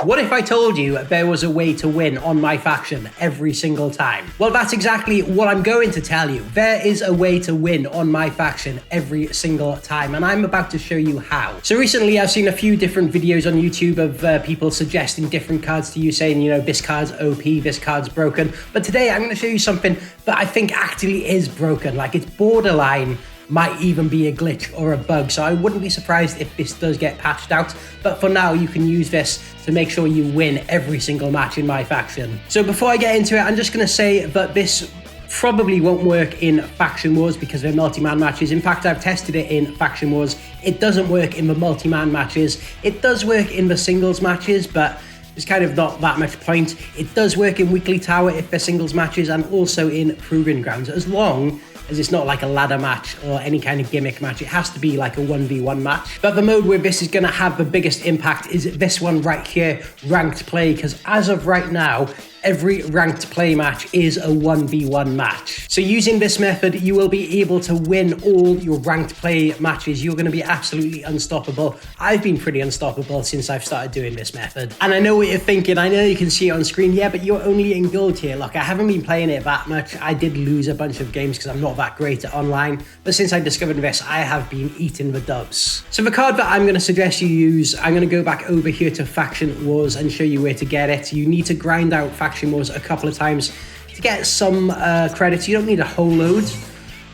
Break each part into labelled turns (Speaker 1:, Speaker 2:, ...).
Speaker 1: What if I told you there was a way to win on MyFaction every single time? Well, that's exactly what I'm going to tell you. There is a way to win on MyFaction every single time, and I'm about to show you how. So recently I've seen a few different videos on YouTube of people suggesting different cards to you, saying, you know, this card's OP, this card's broken. But today I'm going to show you something that I think actually is broken. Like, it's borderline, might even be a glitch or a bug, so I wouldn't be surprised if this does get patched out. But for now, you can use this to make sure you win every single match in MyFaction. So before I get into it, I'm just going to say that this probably won't work in Faction Wars because they're multi-man matches. In fact, I've tested it in Faction Wars. It doesn't work in the multi-man matches. It does work in the singles matches, but there's kind of not that much point. It does work in Weekly Tower if they're singles matches, and also in Proving Grounds, as long as it's not like a ladder match or any kind of gimmick match. It has to be like a 1v1 match. But the mode where this is going to have the biggest impact is this one right here, ranked play, because as of right now, every ranked play match is a 1v1 match. So using this method, you will be able to win all your ranked play matches. You're going to be absolutely unstoppable. I've been pretty unstoppable since I've started doing this method. And I know what you're thinking. I know you can see it on screen. Yeah, but you're only in gold here. Look, I haven't been playing it that much. I did lose a bunch of games because I'm not that great at online. But since I discovered this, I have been eating the dubs. So the card that I'm going to suggest you use, I'm going to go back over here to Faction Wars and show you where to get it. You need to grind out Faction Wars a couple of times to get some credits. You don't need a whole load,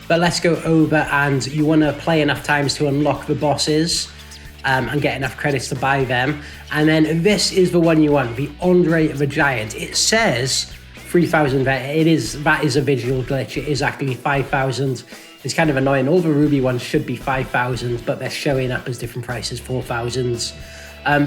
Speaker 1: but let's go over, and you want to play enough times to unlock the bosses and get enough credits to buy them. And then this is the one you want, the Andre the Giant. It says 3,000 that is a visual glitch. It is actually 5,000. It's kind of annoying. All the Ruby ones should be 5,000, but they're showing up as different prices, 4,000s.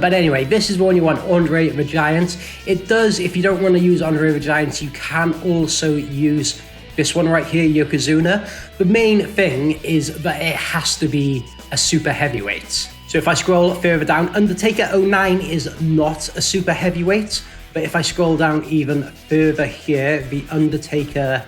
Speaker 1: But anyway, this is the one you want, Andre the Giant. It does, if you don't want to use Andre the Giant, you can also use this one right here, Yokozuna. The main thing is that it has to be a super heavyweight. So if I scroll further down, Undertaker 09 is not a super heavyweight. But if I scroll down even further here, the Undertaker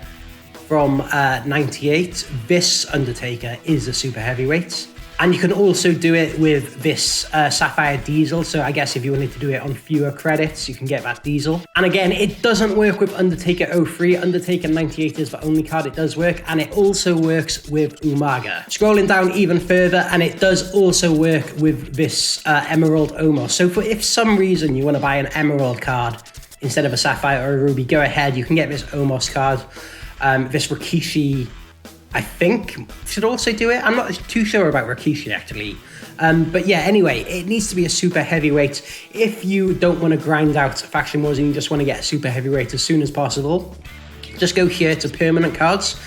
Speaker 1: from 98, this Undertaker is a super heavyweight. And you can also do it with this Sapphire Diesel. So I guess if you wanted to do it on fewer credits, you can get that Diesel. And again, it doesn't work with Undertaker 03. Undertaker 98 is the only card it does work. And it also works with Umaga. Scrolling down even further, and it does also work with this Emerald Omos. So for if some reason you want to buy an Emerald card instead of a Sapphire or a Ruby, go ahead. You can get this Omos card. This Rikishi, I think, should also do it. I'm not too sure about Rikishi, actually. But yeah, anyway, it needs to be a super heavyweight. If you don't want to grind out Faction Wars and you just want to get a super heavyweight as soon as possible, just go here to permanent cards.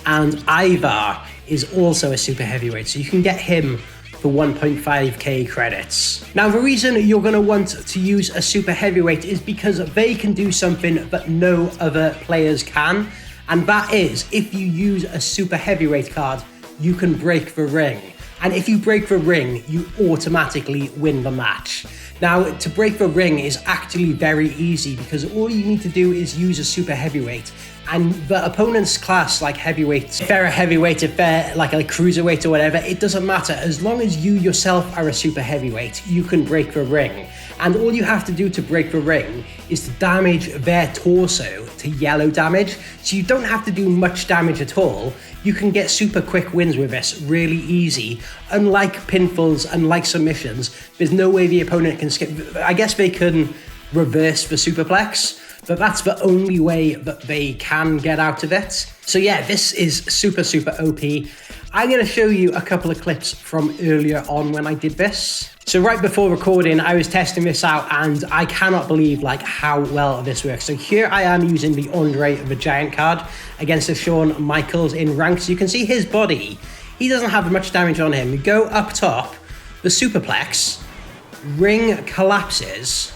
Speaker 1: And Ivar is also a super heavyweight, so you can get him for 1.5k credits. Now, the reason you're going to want to use a super heavyweight is because they can do something that no other players can. And that is, if you use a super heavyweight card, you can break the ring. And if you break the ring, you automatically win the match. Now, to break the ring is actually very easy because all you need to do is use a super heavyweight. And the opponent's class, like heavyweight, if they're a heavyweight, if they're like a cruiserweight or whatever, it doesn't matter. As long as you yourself are a super heavyweight, you can break the ring. And all you have to do to break the ring is to damage their torso to yellow damage. So you don't have to do much damage at all. You can get super quick wins with this really easy. Unlike pinfalls, unlike submissions, there's no way the opponent can skip. I guess they can reverse the superplex, but that's the only way that they can get out of it. So yeah, this is super, super OP. I'm going to show you a couple of clips from earlier on when I did this. So right before recording, I was testing this out, and I cannot believe like how well this works. So here I am using the Andre the Giant card against a Shawn Michaels in ranks. You can see his body. He doesn't have much damage on him. You go up top, the superplex, ring collapses.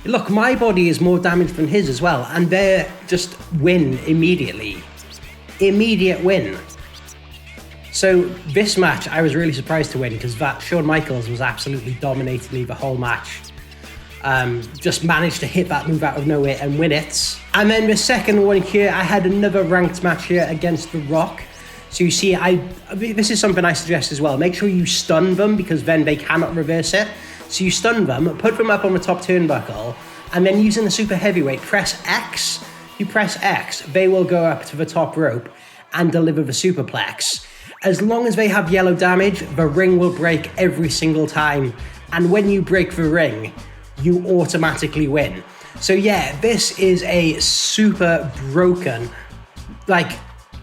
Speaker 1: Look, my body is more damaged than his as well, and they just win immediately. Immediate win. So this match, I was really surprised to win because that Shawn Michaels was absolutely dominating me the whole match. Just managed to hit that move out of nowhere and win it. And then the second one here, I had another ranked match here against The Rock. So you see, this is something I suggest as well. Make sure you stun them because then they cannot reverse it. So you stun them, put them up on the top turnbuckle, and then using the super heavyweight, press X. You press X, they will go up to the top rope and deliver the superplex. As long as they have yellow damage, the ring will break every single time. And when you break the ring, you automatically win. So yeah, this is a super broken, like,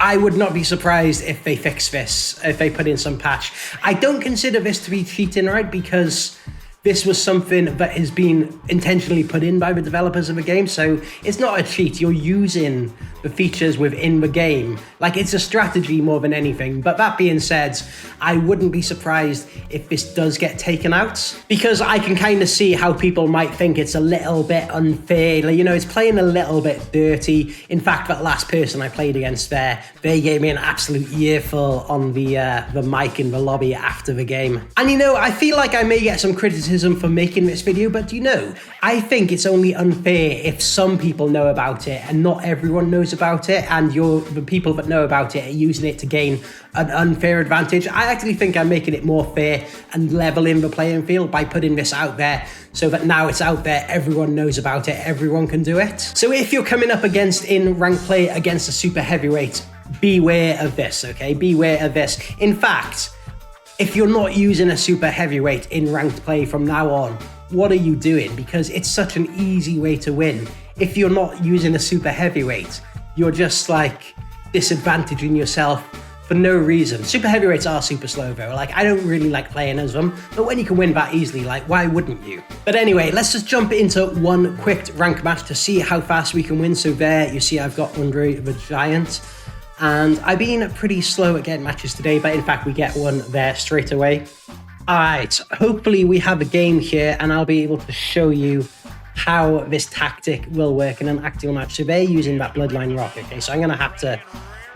Speaker 1: I would not be surprised if they fix this, if they put in some patch. I don't consider this to be cheating, right? Because this was something that has been intentionally put in by the developers of the game, so it's not a cheat. You're using the features within the game. Like, it's a strategy more than anything. But that being said, I wouldn't be surprised if this does get taken out, because I can kind of see how people might think it's a little bit unfair. Like, you know, it's playing a little bit dirty. In fact, that last person I played against there, they gave me an absolute earful on the mic in the lobby after the game. And you know, I feel like I may get some criticism for making this video, but you know, I think it's only unfair if some people know about it and not everyone knows about it, and the people that know about it are using it to gain an unfair advantage. I actually think I'm making it more fair and leveling the playing field by putting this out there, so that now it's out there, everyone knows about it, everyone can do it. So if you're coming up against in ranked play against a super heavyweight, beware of this, okay? Beware of this. In fact, if you're not using a super heavyweight in ranked play from now on, what are you doing? Because it's such an easy way to win. If you're not using a super heavyweight, you're just like disadvantaging yourself for no reason. Super heavyweights are super slow though. Like, I don't really like playing as them, but when you can win that easily, like, why wouldn't you? But anyway, let's just jump into one quick rank match to see how fast we can win. So there you see I've got Andre the Giant, and I've been pretty slow at getting matches today, but in fact we get one there straight away. All right, hopefully we have a game here and I'll be able to show you how this tactic will work in an actual match. So they're using that Bloodline Rock, okay? So I'm gonna have to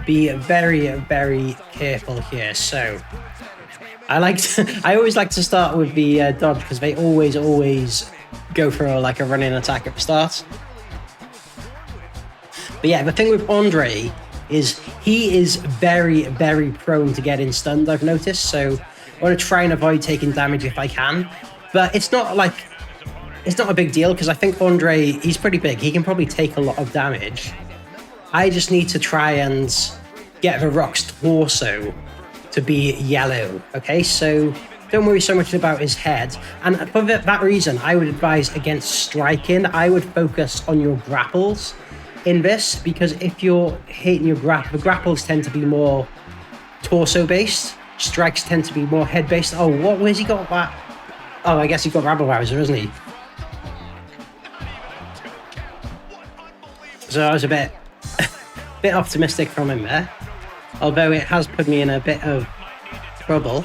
Speaker 1: be very, very careful here. So I always like to start with the dodge, because they always go for like a running attack at the start. But yeah, the thing with Andre is he is very, very prone to getting stunned, I've noticed. So I want to try and avoid taking damage if I can. But it's not a big deal, because I think Andre, he's pretty big. He can probably take a lot of damage. I just need to try and get the Rock's torso to be yellow, okay? So don't worry so much about his head. And for that reason, I would advise against striking. I would focus on your grapples in this, because if you're hitting your the grapples tend to be more torso-based. Strikes tend to be more head-based. Oh, where's he got that? Oh, I guess he got Rabble Rouser, isn't he? So I was a bit optimistic from him there, although it has put me in a bit of trouble.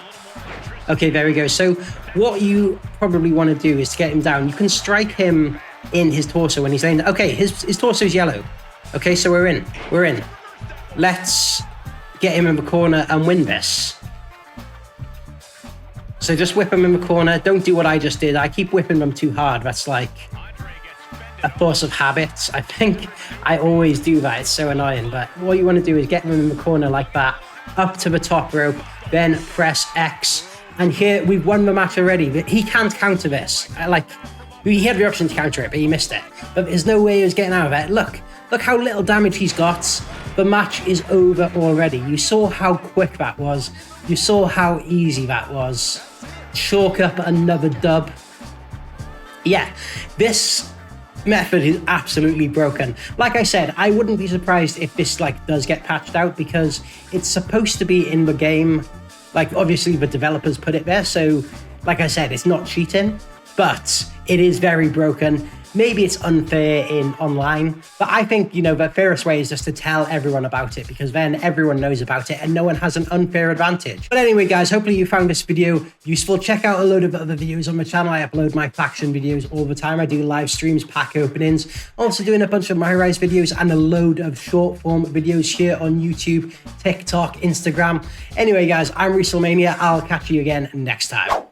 Speaker 1: Okay, there we go. So what you probably want to do is to get him down. You can strike him in his torso when he's laying. Okay, his torso is yellow. Okay, so we're in. Let's get him in the corner and win this. So just whip him in the corner. Don't do what I just did. I keep whipping them too hard. That's like a force of habit. I think I always do that. It's so annoying. But what you want to do is get them in the corner like that, up to the top rope, then press X. And here we've won the match already. He can't counter this. He had the option to counter it, but he missed it. But there's no way he was getting out of it. Look how little damage he's got. The match is over already. You saw how quick that was. You saw how easy that was. Chalk up another dub. Yeah, this method is absolutely broken. Like I said, I wouldn't be surprised if this does get patched out, because it's supposed to be in the game. Like, obviously the developers put it there, so like I said, it's not cheating, but it is very broken. Maybe it's unfair in online, but I think, you know, the fairest way is just to tell everyone about it, because then everyone knows about it and no one has an unfair advantage. But anyway, guys, hopefully you found this video useful. Check out a load of other videos on my channel. I upload my faction videos all the time. I do live streams, pack openings, also doing a bunch of my Rhys videos and a load of short form videos here on YouTube, TikTok, Instagram. Anyway, guys, I'm RhystleMania. I'll catch you again next time.